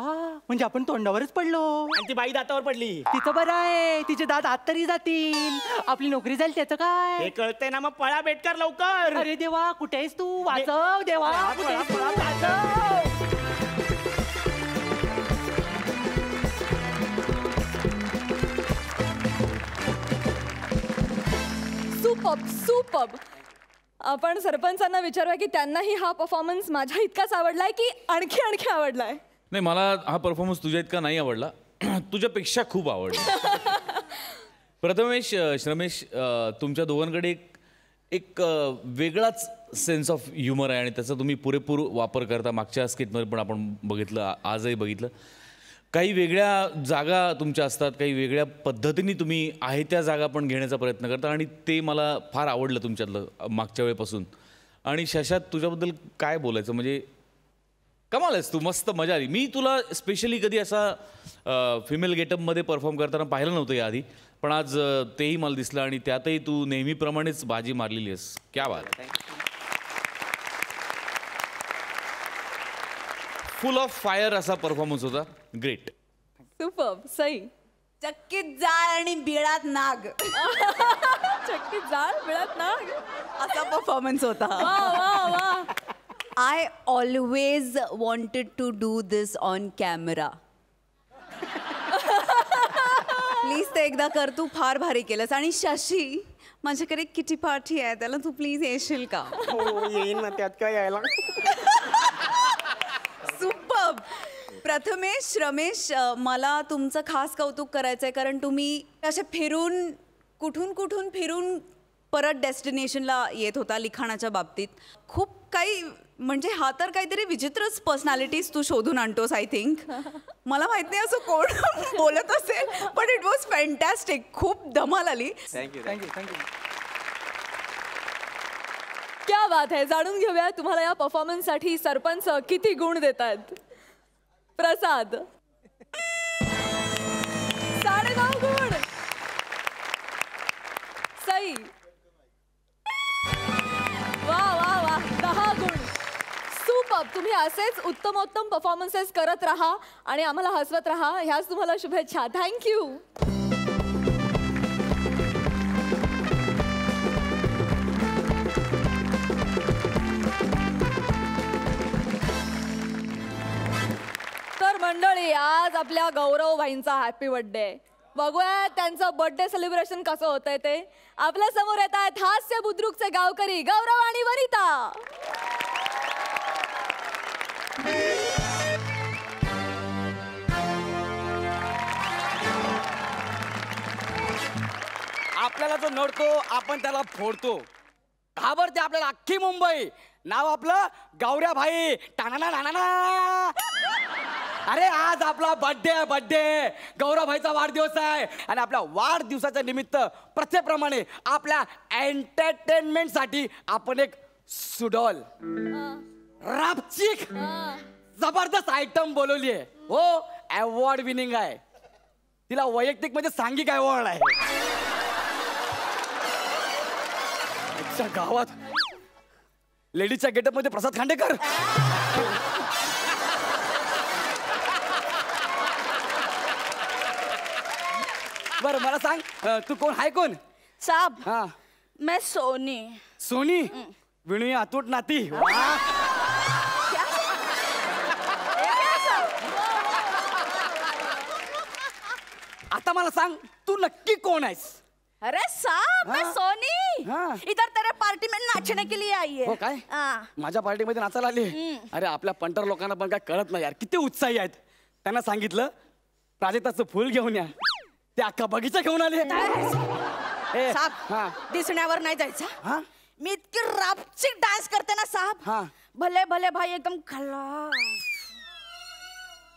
म्हणजे आपण तोंडावरच पडलो. आणि ती बाई दातावर पडली. तिचं बरं आहे, तिचे दात आत तरी जातील. आपली नोकरी जाईल त्याचं काय. हे कळतंय ना, मग पळा बेटकर लवकर. अरे देवा, कुठे आहेस तू? वाचव देवा. कुठे आहेस तू? वाचव. सुपर्ब. आपण सरपंचांना विचारूया की त्यांनाही हा परफॉर्मन्स माझ्या इतकाच आवडलाय की आणखी आवडलाय. नाही, मला हा परफॉर्मन्स तुझ्या इतका नाही आवडला. तुझ्यापेक्षा खूप आवडला. प्रथमेश, श्रमेश, तुमच्या दोघांकडे एक वेगळाच सेन्स ऑफ ह्युमर आहे आणि त्याचा तुम्ही पुरेपूर वापर करता. मागच्या स्किटमध्ये पण आपण बघितलं, आजही बघितलं. काही वेगळ्या जागा तुमच्या असतात, काही वेगळ्या पद्धतीने तुम्ही आहे त्या जागा पण घेण्याचा प्रयत्न करता आणि ते मला फार आवडलं तुमच्यातलं मागच्या वेळेपासून. आणि शशात, तुझ्याबद्दल काय बोलायचं, म्हणजे कमाल आहेस तू. मस्त मजा आली. मी तुला स्पेशली कधी असा फिमेल गेटअपमध्ये परफॉर्म करताना पाहिलं नव्हतं याआधी, पण आज तेही मला दिसलं आणि त्यातही तू नेहमीप्रमाणेच बाजी मारलेली आहेस. क्या बात. फुल ऑफ फायर असा परफॉर्मन्स होता. ग्रेट. सुपर्ब. सई. चक्कीत जाळ आणि बिळात नाग. चक्कीत जाळ मिळत ना. असा परफॉर्मन्स होता. वा वा वा. I always wanted to do this on camera. Please ते एकदा कर, तू फार भारी केलंस. आणि शशी, माझ्याकडे किटी पार्टी आहे, त्याला तू प्लीज येशील का? हो येईन ना, त्यात काय यायला. सुपर्ब. प्रथमेश, रमेश, मला तुमचं खास कौतुक करायचं आहे, कारण तुम्ही असे फिरून कुठून फिरून परत डेस्टिनेशनला येत होता लिखाणाच्या बाबतीत. खूप काही म्हणजे हा तर काहीतरी विचित्रच पर्सनॅलिटीज तू शोधून आणतोस. आय थिंक मला माहित नाही असं कोण बोलत असेल, पण इट वॉज फॅन्टॅस्टिक. खूप धमाल आली. थँक्यू. क्या बात आहे. जाणून घेऊया तुम्हाला या परफॉर्मन्ससाठी सरपंच किती गुण देत आहेत. प्रसाद 9.5 गुण. सई वा वा वा 10 गुण. सुपर. तुम्ही असेच उत्तमोत्तम परफॉर्मन्सेस करत राहा आणि आम्हाला हसवत राहा. ह्याच तुम्हाला शुभेच्छा. थँक्यू. तर मंडळी, आज आपल्या गौरव भाईंचा हॅपी बर्थडे. बघूया त्यांचं बर्थडे सेलिब्रेशन कसं होतंय ते. आपल्या समोर येत आहेत हास्य बुद्रुकचे गावकरी गौरव आणि वनिता. आपल्याला जो नडतो आपण त्याला फोडतो. घाबरते आपल्याला अख्खी मुंबई. नाव आपलं गौऱ्या भाई. टाणाना नाना. अरे आज आपला बर्थडे गौरव भाईचा वाढदिवस आहे आणि आपल्या वाढदिवसाच्या निमित्त प्रथेप्रमाणे आपल्या एंटरटेनमेंटसाठी आपण एक सुडॉल रापचिक जबरदस्त आयटम बोलवली आहे. हो, अवॉर्ड विनिंग आहे. तिला वैयक्तिक म्हणजे सांघिक अवॉर्ड आहे. गावात लेडीजच्या गेटअप मध्ये प्रसाद खांडेकर. बर मला सांग, तू कोण आहे? कोण साहब? हा, मैं सोनी. सोनी. विणू अतूट नाती. वा. आता मला सांग, तू नक्की कोण आहेस? अरे साहब, मैं सोनी. हाँ. इधर तेरे पार्टी में नाचने के लिए आई है. हो काय? हाँ. माझ्या पार्टीमध्ये नाचायला आली. अरे आपल्या पंटर लोकांना पण काय कळत नाही यार, किती उत्साही आहेत. त्यांना सांगितलं प्राजक्ताचं फुल घेऊन या, ते अख्खा बगीचा घेऊन आले. ए, साहब, हा. दिसण्यावर नाही जायचं. हा? मी इतकी रापचिक डान्स करते ना साहब. हा. भले भले भाई एकदम खलास.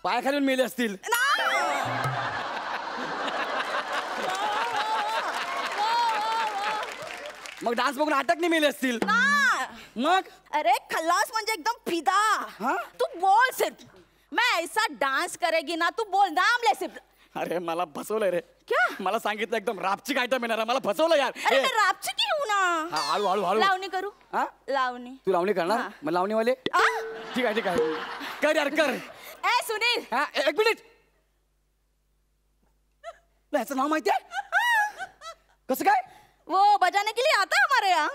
पायाखाली मेले असतील. मग डान्स बघून अटक नाही मेले असतील. मग अरे खलास म्हणजे एकदम फिदा. हाँ? तू बोल सिर्फ. मैं ऐसा डांस करेगी ना, तू बोल नाम ले सिर्फ. अरे मला फसवलंय रे. क्या? मला सांगितलं एकदम रापची आयटम येणार. मला फसवलं यार. अरे ए, मैं रापची की हूँ ना. हा, हळू हळू हळू. लावणी करू. हा? लावणी. तू लावणी करणार? हा. मग लावणीवाले आ? ठीक आहे कर यार कर. ए सुनील. हा, एक मिनिट. याचं नाव माहिती आहे? कसं काय? वो बजाने के लिए आता है हमारे यहाँ.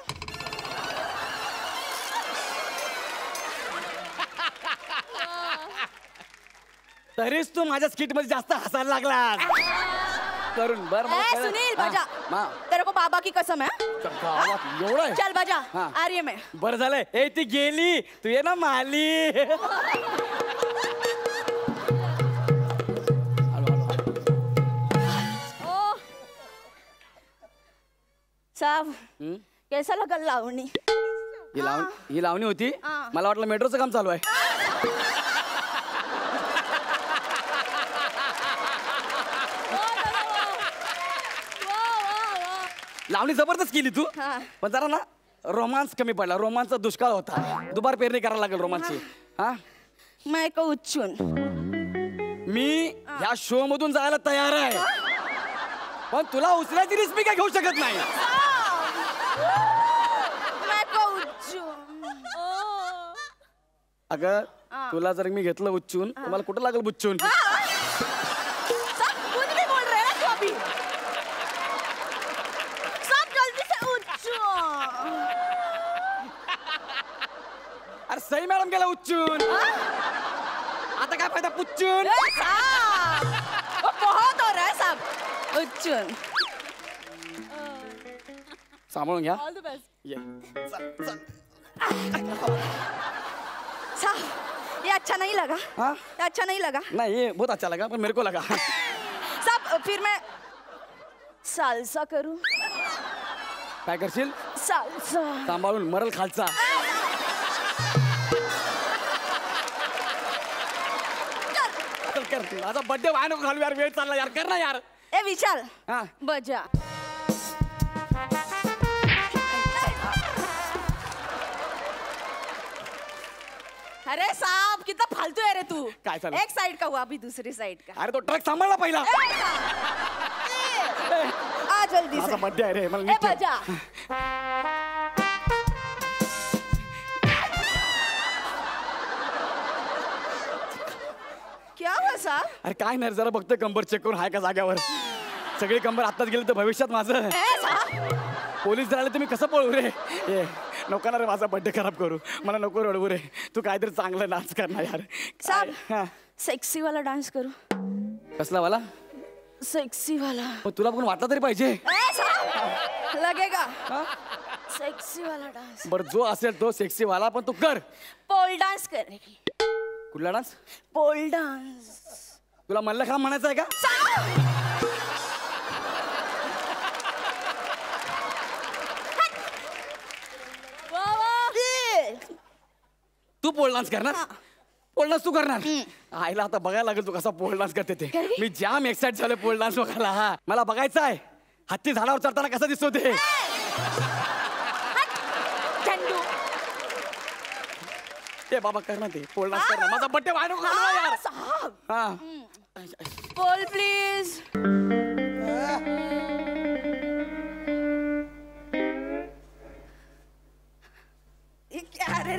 तरीच तू माझ्या स्किट मध्ये जास्त हसायला लागला. करून बर सुनील बजा. तेरे को बाबा की कसम है. गावात एवढं आहे? चल बजा. हाँ. आ रही है मैं. बरं झालंय. ए ती गेली, तू ये ना माली. साहब, कैसा लगा लावणी? ही लावणी होती. हा. मला वाटलं मेट्रोचं काम चालू आहे. लावणी जबरदस्त केली तू. हा. पण जरा ना रोमांस कमी पडला. रोमांसचा दुष्काळ होता. दुबार पेरणी करायला लागेल रोमांसची. हा, मैं को उच्चून. मी ह्या शो मधून जायला तयार आहे, पण तुला उचलायची रिस्क मी काय घेऊ शकत नाही. मैं को उच्चून. अगं तुला जर मी घेतलं उच्चून, तुम्हाला कुठं लागेल बुच्चून? साहब, कुछ भी बोल रहे हैं ना. सई मॅडम गेला उच्चून. आता काय फायदा पुच्चून. बहुत हो रहा है साहब. उच्चून. सांभाळून घ्या. All the best. ये. साहब ये अच्छा नहीं लगा. हाँ? ये अच्छा नहीं लगा. नहीं ये बहुत अच्छा लगा पर मेरे को लगा. साहब फिर मैं सालसा करूं. काय करशील. सालसा. सांभाळून मरल खालचा. चल कर. माझा बर्थडे व्हाय नको घालू यार. वेळ चालला यार. कर ना यार. ए विशाल हा. बजा. अरे साहब कितना फालतू है रे तू. काय चालू? एक साइड का हुआ अभी दूसरी साइड का. अरे तो ट्रक सांभाळला पहिला. आ जल्दी माझा से. बर्थडे आहे रे. मला ए नीट ठेव. बजा. क्या हुआ साहब. अरे काय नाही जरा बघतोय कंबर चेक करून हाय का जाग्यावर. सगळी कंबर आत्ताच गेली तर भविष्यात माझं. ए साहब पोलीस जराले तुम्ही कसं पळू रे. ए नको ना रे माझा बर्थडे खराब करू. मला नको रडवू रे. तू काहीतरी चांगलं डान्स कर ना यार. साहब हा. सेक्सी वाला डांस करू. कसला वाला. सेक्सी वाला. मग तुला पण वाटला तरी पाहिजे. ए साहब लगेगा. सेक्सी वाला डांस. बरं जो असेल तो सेक्सी वाला पण तू कर. पोल डांस करेगी. कुठला डान्स. Pole dance. तुला मल्लखांब म्हणायचं आहे का. तू पोल डान्स करणार. पोल डान्स तू करणार. आईला आता बघायला लागेल तू कसा पोल डान्स करते ते. मी जाम एक्साइट झालोय पोल डान्स बघायला. हा मला बघायचं आहे हत्ती झाडावर चढताना कसा दिसतो ते. झंडू. ते बाबा कर ना ते पोल डान्स कर ना. माझा बड्डे व्हायला नको घालू ना यार. साहब हा. पोल प्लीज. क्या रे.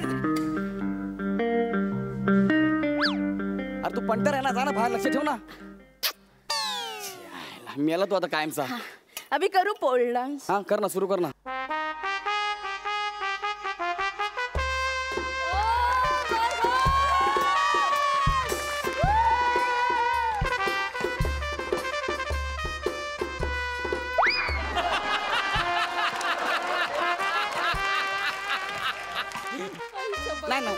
अरे तू पंटर आहे ना. जा ना बाहेर लक्ष ठेव ना. मेला तू आता कायमचा. अभी करू पोल डांस. हा कर ना सुरू कर ना. नाही ना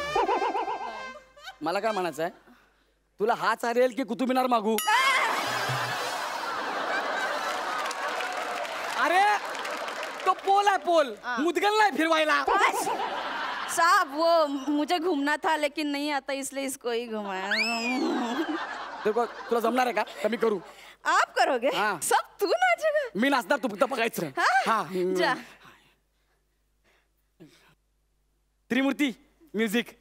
मला काय म्हणायचं आहे. तुला हा चालेल की कुतुब मिनार मागू. अरे तो पोल आहे पोल. मुदगल नाही फिरवायला. साहब वो मुझे घूमना था लेकिन नहीं आता इसलिए इसको ही घुमाया. देखो तुला जमणार आहे का कमी करू. आप करोगे. हाँ. सब तू नाचेगा. मी नाचणार तू फक्त बघायचं. हाँ? जा. त्रिमूर्ती म्युझिक.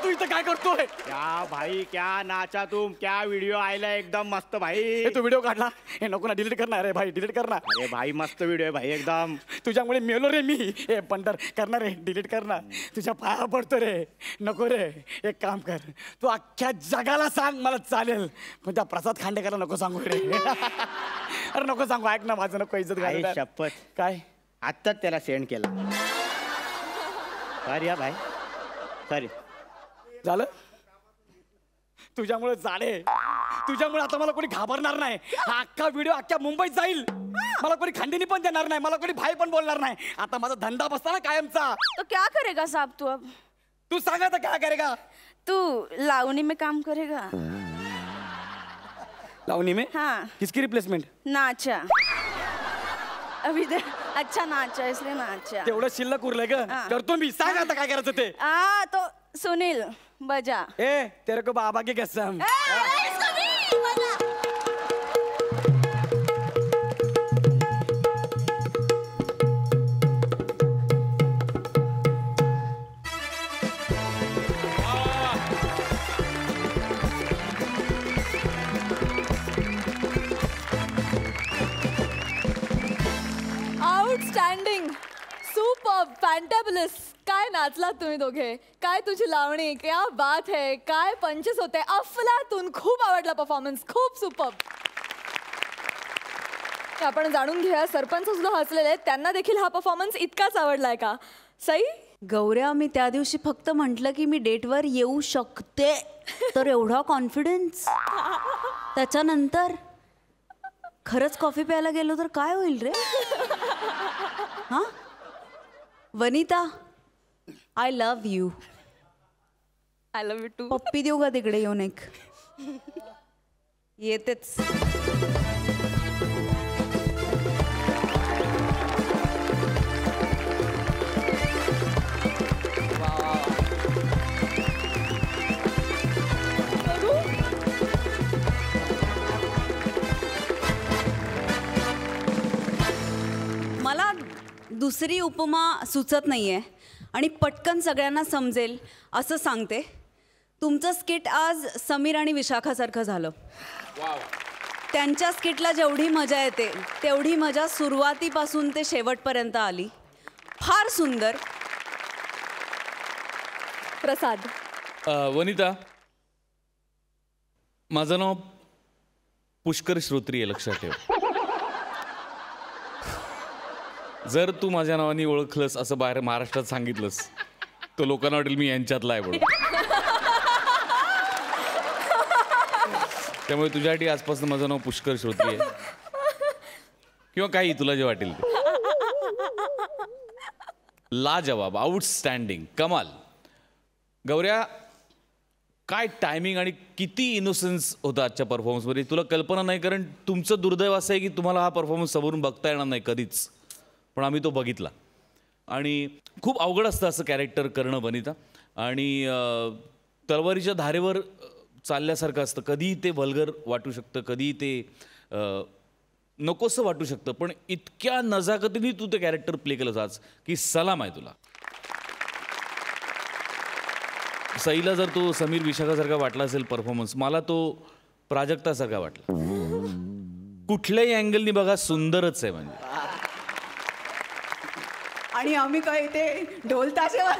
तू इथं काय करतोय. क्या भाई क्या नाचा तुम. क्या व्हिडिओ आयला एकदम मस्त भाई. हे तू व्हिडिओ काढला. हे नको ना डिलीट करणार रे भाई. डिलीट करणार. अरे भाई मस्त व्हिडिओ आहे भाई एकदम. तुझ्यामुळे मेलो रे मी. हे पंटर करणार रे डिलीट करणार. तुझ्या पाया पडतो रे. नको रे. एक काम कर तू अख्ख्या जगाला सांग मला चालेल पण त्या प्रसाद खांडेकरला नको सांगू रे. अरे नको सांगू. ऐक ना माझं नको इज्जत आई घालायला. शपथ काय आत्ताच त्याला सेंड केला. सॉरी हा भाई सॉरी. झालं तुझ्यामुळे झाले. तुझ्यामुळे आता मला कोणी घाबरणार नाही. हा अख्खा व्हिडिओ अख्ख्या मुंबईत जाईल. मला कोणी खंडणी पण देणार नाही. मला कोणी भाई पण बोलणार नाही. आता माझा धंदा बसता ना कायमचा. तो क्या करेगा साहब तू अब. तू सांगा तर काय करेगा. तू लावणी में काम करेगा. लावणी में. हाँ. किसकी रिप्लेसमेंट. नाचा. अभी दे अच्छा नाचा इसलिए नाचा. तेवढं शिल्लक उरलंय ग. हाँ. करतो मी. सांग आता काय करायचं ते. तो सुनील बजा. ए तेरे को बाबा की कसम. Outstanding, super, फॅन्टॅबुलस. काय नाचलात तुम्ही दोघे. काय तुझी लावणी, क्या बात है. काय पंचेस होते. अफलातून. खूप आवडला परफॉर्मन्स. खूप सुपर. आपण जाणून घेऊया सरपंच सुद्धा हसलेले आहेत. त्यांना देखील हा परफॉर्मन्स इतकाच आवडलाय का. सई. गौऱ्या, मी त्या दिवशी फक्त म्हटलं की मी डेटवर येऊ शकते, तर एवढा कॉन्फिडन्स. त्याच्यानंतर खरंच कॉफी प्यायला गेलो तर काय होईल रे. हा Vanita, I love you. I love you too. पप्पी देऊ का तिकडे येऊन एक. येतेच. मला दुसरी उपमा सुचत नाहीये आणि पटकन सगळ्यांना समजेल असं सांगते. तुमचं स्किट आज समीर आणि विशाखासारखं झालं. त्यांच्या स्किटला जेवढी मजा येते तेवढी मजा सुरुवातीपासून ते शेवटपर्यंत आली. फार सुंदर. प्रसाद. वनिता, माझं नाव पुष्कर श्रोत्री आहे, लक्षात ठेव. जर तू माझ्या नावाने ओळखलंस असं बाहेर महाराष्ट्रात सांगितलंस तर लोकांना वाटेल मी यांच्यातला आहे म्हणून. त्यामुळे तुझ्यासाठी आजपासून माझं नाव पुष्कर श्रोत्री आहे, किंवा काही तुला जे वाटेल ते. लाजवाब, आउटस्टँडिंग, कमाल. गौऱ्या, काय टायमिंग आणि किती इनोसन्स होता आजच्या परफॉर्मन्समध्ये. तुला कल्पना नाही, कारण तुमचं दुर्दैव असं आहे की तुम्हाला हा परफॉर्मन्स समोरून बघता येणार नाही कधीच, पण आम्ही तो बघितला. आणि खूप अवघड असतं असं कॅरेक्टर करणं वनिता. आणि तलवारीच्या धारेवर चालल्यासारखं असतं. कधी ते वल्गर वाटू शकतं, कधी ते नकोसं वाटू शकतं, पण इतक्या नजाकतीने तू ते कॅरेक्टर प्ले केलंस आज की सलाम आहे तुला. सईला जर तो समीर विशाखासारखा वाटला असेल परफॉर्मन्स, मला तो प्राजक्तासारखा वाटला. कुठल्याही अँगलनी बघा सुंदरच आहे म्हणजे. आणि आम्ही काय ते ढोल ताशेवर.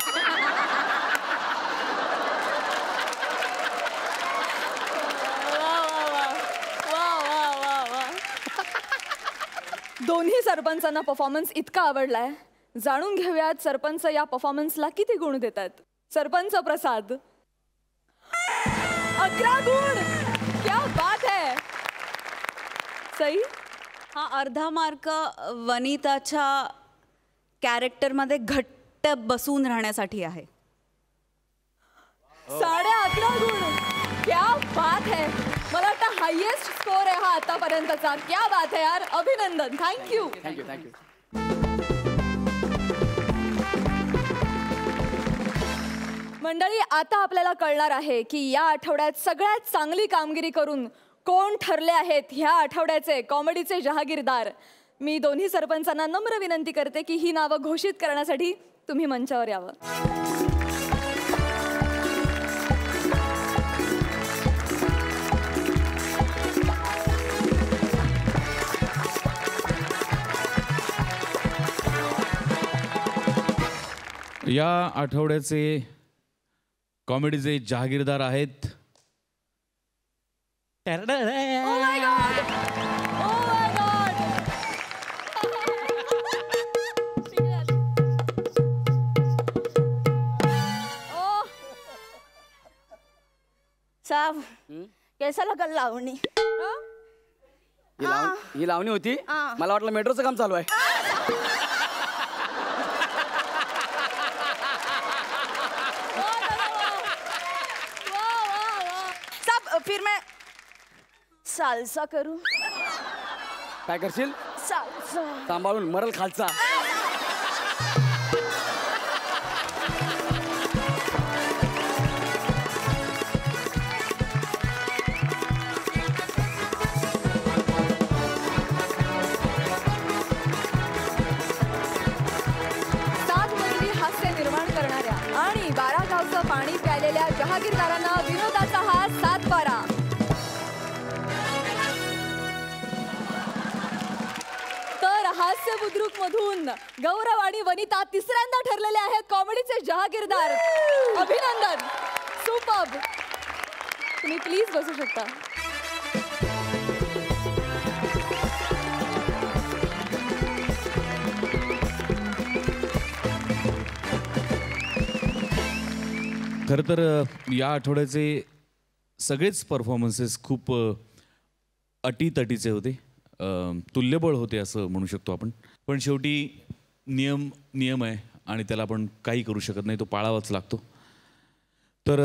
दोन्ही सरपंचांना परफॉर्मन्स इतका आवडलाय. जाणून घेऊयात सरपंच या परफॉर्मन्सला किती गुण देतात. सरपंच प्रसाद. 11 गुण. क्या बात है. सई. हा अर्धा मार्क वनिताच्या कॅरेक्टरमध्ये घट्ट बसून राहण्यासाठी आहे. 11.5 गुण. क्या बात है. मला वाटतं हायेस्ट स्कोर आहे हा आतापर्यंतचा. क्या बात है यार. अभिनंदन. थँक्यू. Thank you thank you. मंडळी, आता आपल्याला कळणार आहे की या आठवड्यात सगळ्यात चांगली कामगिरी करून कोण ठरले आहेत ह्या आठवड्याचे कॉमेडीचे जहागीरदार. मी दोन्ही सरपंचांना नम्र विनंती करते की ही नावं घोषित करण्यासाठी तुम्ही मंचावर यावं. या आठवड्याचे कॉमेडीचे जहागीरदार आहेत साहब, कैसा लगा लावणी. ही लावणी होती. मला वाटलं मेट्रोचं काम चालू आहे. साहब, फिर मैं सालसा करूं. काय करशील. सालसा. सांभाळून मरल खालचा. जहागीरदारांना विनोदाचा हा सातबारा. तर हास्य बुद्रुक मधून गौरव आणि वनिता तिसऱ्यांदा ठरलेले आहेत कॉमेडीचे जहागीरदार. अभिनंदन. सुपर्ब. तुम्ही प्लीज बसू शकता. खरं तर या आठवड्याचे सगळेच परफॉर्मन्सेस खूप अटीतटीचे होते, तुल्यबळ होते असं म्हणू शकतो आपण. पण शेवटी नियम आहे आणि त्याला आपण काही करू शकत नाही, तो पाळावाच लागतो. तर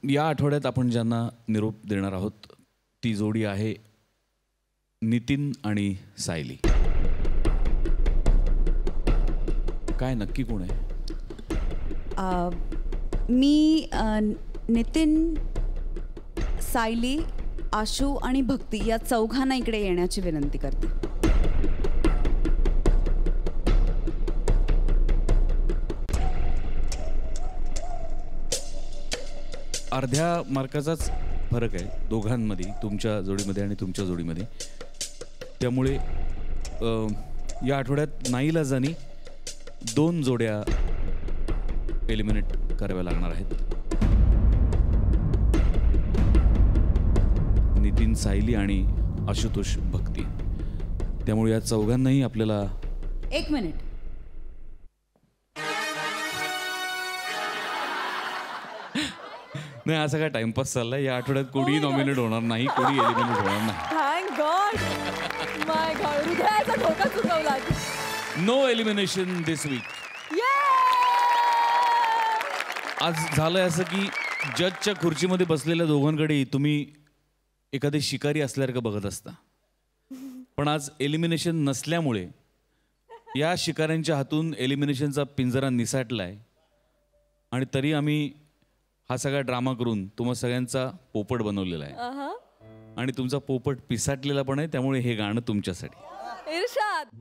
या आठवड्यात आपण ज्यांना निरोप देणार आहोत ती जोडी आहे नितीन आणि सायली. काय नक्की कोण आहे? मी नितीन, सायली, आशू आणि भक्ती या चौघांना इकडे येण्याची विनंती करते. अर्ध्या मार्काचाच फरक आहे दोघांमध्ये, तुमच्या जोडीमध्ये आणि तुमच्या जोडीमध्ये. त्यामुळे या आठवड्यात नाईलाजानी 2 जोड्या एलिमिनेट कराव्या लागणार आहेत. नितीन, सायली आणि आशुतोष भक्ती. त्यामुळे या चौघांनाही आपल्याला 1 मिनिट. नाही, असा काय टाइमपास चाललाय. या आठवड्यात कोणीही नॉमिनेट होणार नाही, कोणी एलिमिनेट होणार नाही. Thank God. माय गॉड, हृदयाचा धोका चुकवला. नो एलिमिनेशन दिस वीक. आज झालंय असं की जजच्या खुर्चीमध्ये बसलेल्या दोघांकडे तुम्ही एखादे शिकारी असल्यासारखं बघत असता. पण आज एलिमिनेशन नसल्यामुळे या शिकाऱ्यांच्या हातून एलिमिनेशनचा पिंजरा निसटलाय आणि तरी आम्ही हा सगळा ड्रामा करून तुम्हा सगळ्यांचा पोपट बनवलेला आहे. आणि तुमचा पोपट पिसाटलेला पण आहे, त्यामुळे हे गाणं तुमच्यासाठी. इर्शाद.